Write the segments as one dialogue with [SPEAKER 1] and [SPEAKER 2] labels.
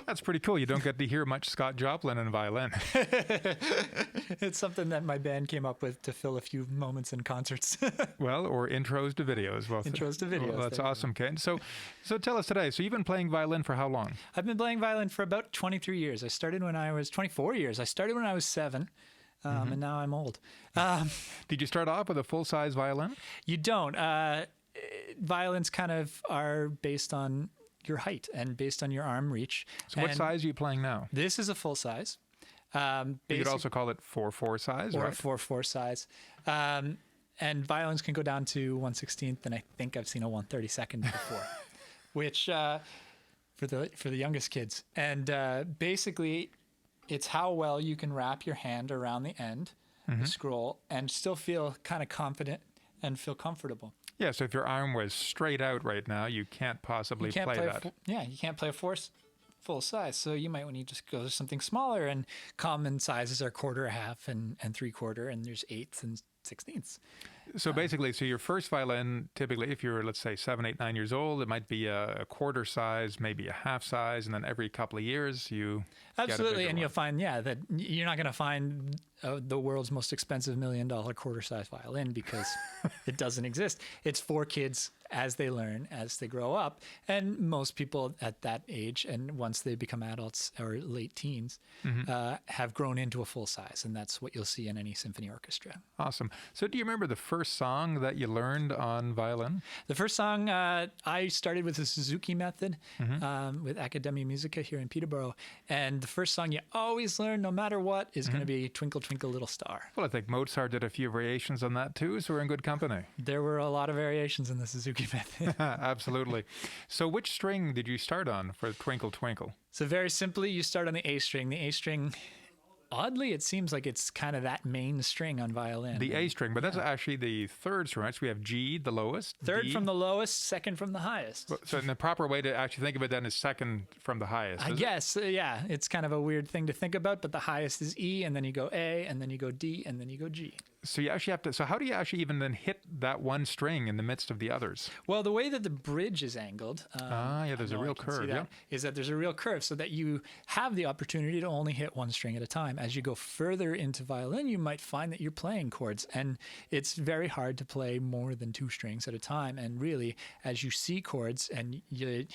[SPEAKER 1] That's pretty cool. You don't get to hear much Scott Joplin in violin.
[SPEAKER 2] It's something that my band came up with to fill a few moments in concerts.
[SPEAKER 1] Well, or intros to videos. Well,
[SPEAKER 2] Intros to videos.
[SPEAKER 1] Well, that's
[SPEAKER 2] there you
[SPEAKER 1] awesome, Ken. So tell us today. So you've been playing violin for how long?
[SPEAKER 2] I've been playing violin for about 23 years. I started when I was 24 years. I started when I was 7, and now I'm old.
[SPEAKER 1] Did you start off with a full-size violin?
[SPEAKER 2] You don't. Violins kind of are based on your height and based on your arm reach.
[SPEAKER 1] So what
[SPEAKER 2] And
[SPEAKER 1] size are you playing now?
[SPEAKER 2] This is a full size.
[SPEAKER 1] You could also call it 4/4 size,
[SPEAKER 2] or
[SPEAKER 1] right?
[SPEAKER 2] a 4/4 size. And violins can go down to 1/16th, and I think I've seen a 1/32nd before, which for the youngest kids. And basically, it's how well you can wrap your hand around the end, the scroll, and still feel kind of confident and feel comfortable.
[SPEAKER 1] Yeah, so if your arm was straight out right now, you can't possibly play that.
[SPEAKER 2] You can't play a full size. So you might want to just go to something smaller, and common sizes are 1/4, 1/2, and 3/4, and there's 8ths and 16ths.
[SPEAKER 1] So basically, so your first violin, typically, if you're, let's say, 7, 8, 9 years old, it might be a 1/4 size, maybe a 1/2 size, and then every couple of years you
[SPEAKER 2] Absolutely, and you'll find, that you're not going to find the world's most expensive $1 million 1/4 size violin, because it doesn't exist. It's for kids as they learn, as they grow up, and most people at that age, and once they become adults or late teens, have grown into a full size, and that's what you'll see in any symphony orchestra.
[SPEAKER 1] Awesome. So do you remember the first song that you learned on violin?
[SPEAKER 2] The first song, I started with the Suzuki method with Academia Musica here in Peterborough. And the first song you always learn, no matter what, is going to be Twinkle, Twinkle, Little Star.
[SPEAKER 1] Well, I think Mozart did a few variations on that too, so we're in good company.
[SPEAKER 2] There were a lot of variations in the Suzuki method.
[SPEAKER 1] Absolutely. So which string did you start on for Twinkle, Twinkle?
[SPEAKER 2] So very simply, you start on the A string. The A string, oddly, it seems like it's kind of that main string on violin.
[SPEAKER 1] The A string, but that's actually the third string, right? So we have G, the lowest.
[SPEAKER 2] Third
[SPEAKER 1] D.
[SPEAKER 2] from the lowest, second from the highest.
[SPEAKER 1] So the proper way to actually think of it then is second from the highest.
[SPEAKER 2] I guess, yeah. It's kind of a weird thing to think about, but the highest is E, and then you go A, and then you go D, and then you go G.
[SPEAKER 1] So you actually have to. So how do you actually even then hit that one string in the midst of the others?
[SPEAKER 2] Well, the way that the bridge is angled,
[SPEAKER 1] there's a real curve. Yeah,
[SPEAKER 2] is that there's a real curve, so that you have the opportunity to only hit one string at a time. As you go further into violin, you might find that you're playing chords, and it's very hard to play more than 2 strings at a time. And really, as you see chords and you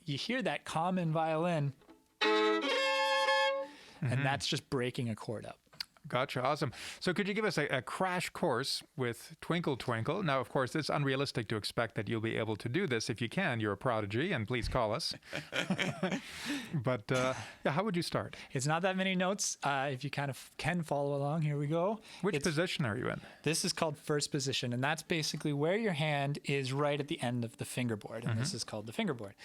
[SPEAKER 2] hear that common violin, and that's just breaking a chord up.
[SPEAKER 1] Gotcha. Awesome. So could you give us a crash course with Twinkle Twinkle? Now, of course, it's unrealistic to expect that you'll be able to do this. If you can, you're a prodigy, and please call us. But how would you start?
[SPEAKER 2] It's not that many notes. If you kind of can follow along, here we go.
[SPEAKER 1] Which position are you in?
[SPEAKER 2] This is called first position, and that's basically where your hand is right at the end of the fingerboard, and this is called the fingerboard.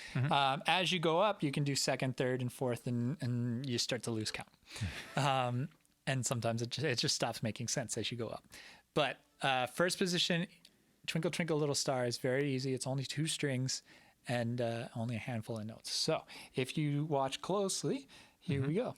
[SPEAKER 2] As you go up, you can do second, third, and fourth, and you start to lose count. And sometimes it just stops making sense as you go up. But first position, Twinkle, Twinkle, Little Star is very easy. It's only 2 strings and only a handful of notes. So if you watch closely, here we go.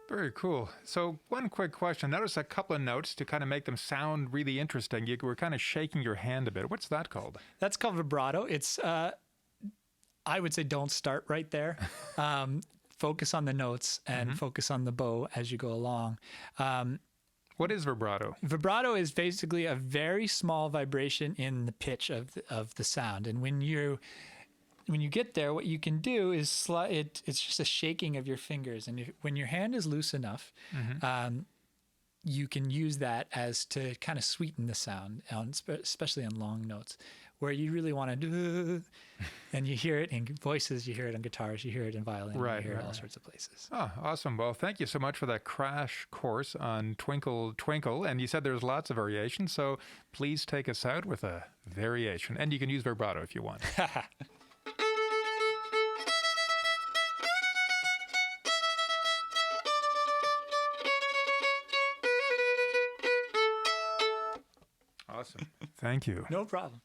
[SPEAKER 1] Very cool. So one quick question. Notice a couple of notes to kind of make them sound really interesting. You were kind of shaking your hand a bit. What's that called?
[SPEAKER 2] That's called vibrato. It's, I would say don't start right there. Focus on the notes and focus on the bow as you go along.
[SPEAKER 1] What is vibrato?
[SPEAKER 2] Vibrato is basically a very small vibration in the pitch of the sound. And when you get there, what you can do is it's just a shaking of your fingers. And when your hand is loose enough, you can use that as to kind of sweeten the sound, especially on long notes. where you really want to do, and you hear it in voices, you hear it on guitars, you hear it in violin,
[SPEAKER 1] Right,
[SPEAKER 2] you hear it
[SPEAKER 1] right,
[SPEAKER 2] all
[SPEAKER 1] right.
[SPEAKER 2] sorts of places.
[SPEAKER 1] Oh, awesome. Well, thank you so much for that crash course on Twinkle Twinkle. And you said there's lots of variations, so please take us out with a variation. And you can use vibrato if you want. Awesome. Thank you.
[SPEAKER 2] No problem.